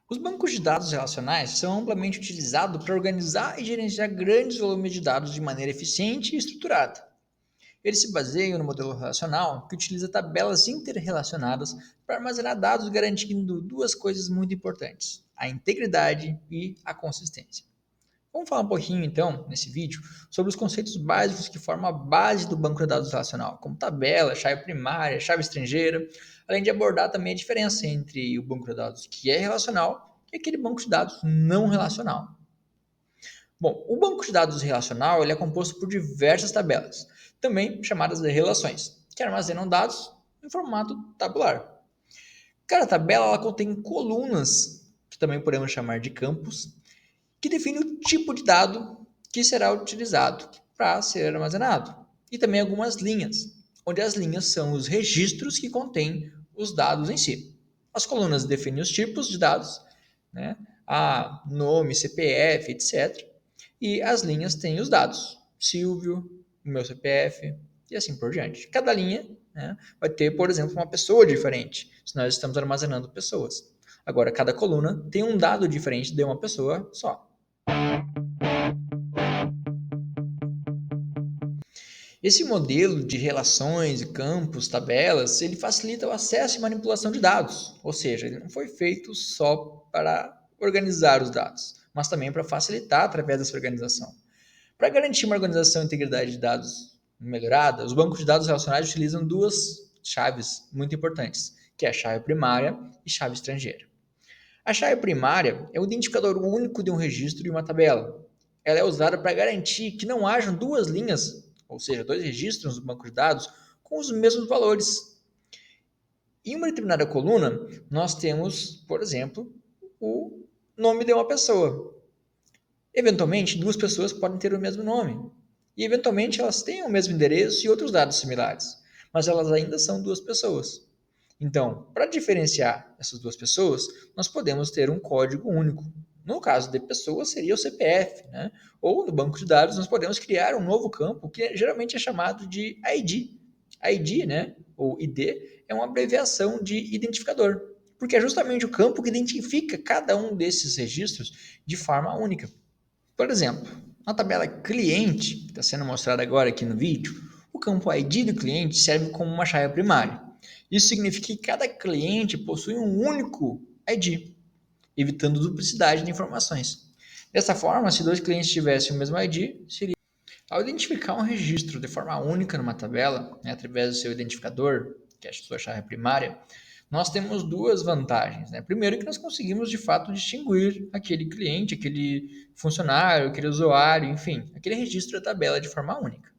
Os bancos de dados relacionais são amplamente utilizados para organizar e gerenciar grandes volumes de dados de maneira eficiente e estruturada. Eles se baseiam no modelo relacional, que utiliza tabelas interrelacionadas para armazenar dados, garantindo duas coisas muito importantes: a integridade e a consistência. Vamos falar um pouquinho, então, nesse vídeo, sobre os conceitos básicos que formam a base do banco de dados relacional, como tabela, chave primária, chave estrangeira, além de abordar também a diferença entre o banco de dados que é relacional e aquele banco de dados não relacional. Bom, o banco de dados relacional ele é composto por diversas tabelas, também chamadas de relações, que armazenam dados em formato tabular. Cada tabela ela contém colunas, que também podemos chamar de campos, que define o tipo de dado que será utilizado para ser armazenado. E também algumas linhas, onde as linhas são os registros que contêm os dados em si. As colunas definem os tipos de dados, né? Nome, CPF, etc. E as linhas têm os dados. Silvio, o meu CPF e assim por diante. Cada linha, né, vai ter, por exemplo, uma pessoa diferente, se nós estamos armazenando pessoas. Agora, cada coluna tem um dado diferente de uma pessoa só. Esse modelo de relações, campos, tabelas, ele facilita o acesso e manipulação de dados, ou seja, ele não foi feito só para organizar os dados, mas também para facilitar através dessa organização. Para garantir uma organização e integridade de dados melhorada, os bancos de dados relacionais utilizam duas chaves muito importantes, que é a chave primária e chave estrangeira. A chave primária é o identificador único de um registro e uma tabela. Ela é usada para garantir que não hajam duas linhas, ou seja, dois registros no banco de dados com os mesmos valores. Em uma determinada coluna, nós temos, por exemplo, o nome de uma pessoa. Eventualmente, duas pessoas podem ter o mesmo nome. E, eventualmente, elas têm o mesmo endereço e outros dados similares. Mas elas ainda são duas pessoas. Então, para diferenciar essas duas pessoas, nós podemos ter um código único. No caso de pessoas, seria o CPF, né? Ou no banco de dados, nós podemos criar um novo campo que geralmente é chamado de ID. ID, né? Ou ID, é uma abreviação de identificador, porque é justamente o campo que identifica cada um desses registros de forma única. Por exemplo, na tabela cliente, que está sendo mostrada agora aqui no vídeo, o campo ID do cliente serve como uma chave primária. Isso significa que cada cliente possui um único ID, evitando duplicidade de informações. Dessa forma, se dois clientes tivessem o mesmo ID, seria. Ao identificar um registro de forma única numa tabela, né, através do seu identificador, que é a sua chave primária, nós temos duas vantagens. Né? Primeiro, que nós conseguimos de fato distinguir aquele cliente, aquele funcionário, aquele usuário, enfim, aquele registro da tabela de forma única.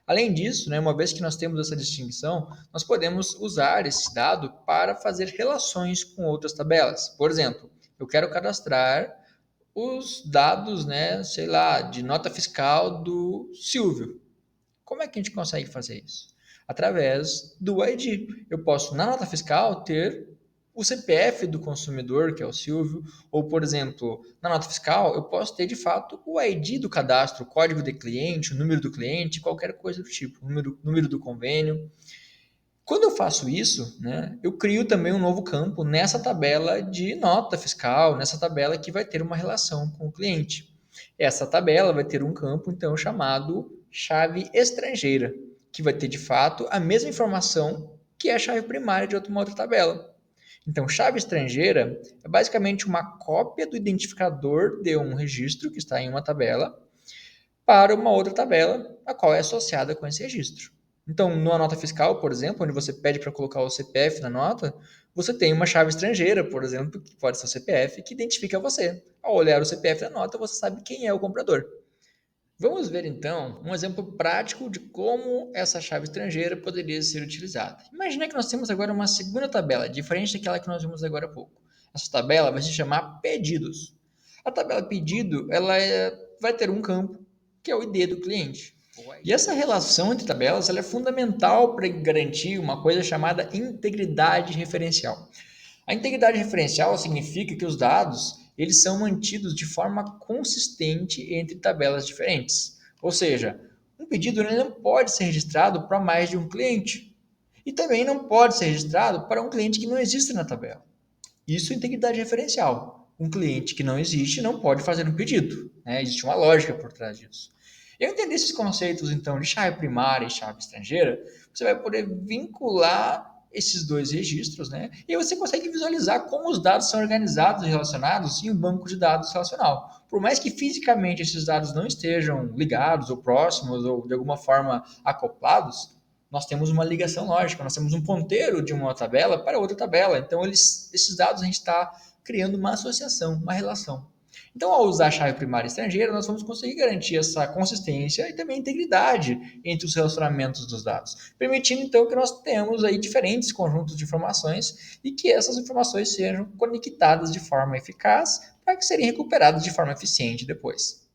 Além disso, né, uma vez que nós temos essa distinção, nós podemos usar esse dado para fazer relações com outras tabelas. Por exemplo, eu quero cadastrar os dados, né, sei lá, de nota fiscal do Silvio. Como é que a gente consegue fazer isso? Através do ID. Eu posso, na nota fiscal, ter o CPF do consumidor, que é o Silvio, ou, por exemplo, na nota fiscal, eu posso ter de fato o ID do cadastro, o código de cliente, o número do cliente, qualquer coisa do tipo, número do convênio. Quando eu faço isso, né, eu crio também um novo campo nessa tabela de nota fiscal, nessa tabela que vai ter uma relação com o cliente. Essa tabela vai ter um campo, então, chamado chave estrangeira, que vai ter, de fato, a mesma informação que é a chave primária de uma outra tabela. Então, chave estrangeira é basicamente uma cópia do identificador de um registro que está em uma tabela para uma outra tabela, a qual é associada com esse registro. Então, numa nota fiscal, por exemplo, onde você pede para colocar o CPF na nota, você tem uma chave estrangeira, por exemplo, que pode ser o CPF, que identifica você. Ao olhar o CPF na nota, você sabe quem é o comprador. Vamos ver então um exemplo prático de como essa chave estrangeira poderia ser utilizada. Imagina que nós temos agora uma segunda tabela, diferente daquela que nós vimos agora há pouco. Essa tabela vai se chamar pedidos. A tabela pedido vai ter um campo que é o ID do cliente. E essa relação entre tabelas ela é fundamental para garantir uma coisa chamada integridade referencial. A integridade referencial significa que os dados eles são mantidos de forma consistente entre tabelas diferentes. Ou seja, um pedido ele não pode ser registrado para mais de um cliente. E também não pode ser registrado para um cliente que não existe na tabela. Isso é integridade referencial. Um cliente que não existe não pode fazer um pedido, né? Existe uma lógica por trás disso. Eu entender esses conceitos, então, de chave primária e chave estrangeira, você vai poder vincular esses dois registros, né? E aí você consegue visualizar como os dados são organizados e relacionados em um banco de dados relacional. Por mais que fisicamente esses dados não estejam ligados ou próximos ou de alguma forma acoplados, nós temos uma ligação lógica, nós temos um ponteiro de uma tabela para outra tabela. Então, esses dados a gente está criando uma associação, uma relação. Então, ao usar a chave primária estrangeira, nós vamos conseguir garantir essa consistência e também integridade entre os relacionamentos dos dados, permitindo então que nós tenhamos aí diferentes conjuntos de informações e que essas informações sejam conectadas de forma eficaz para que serem recuperadas de forma eficiente depois.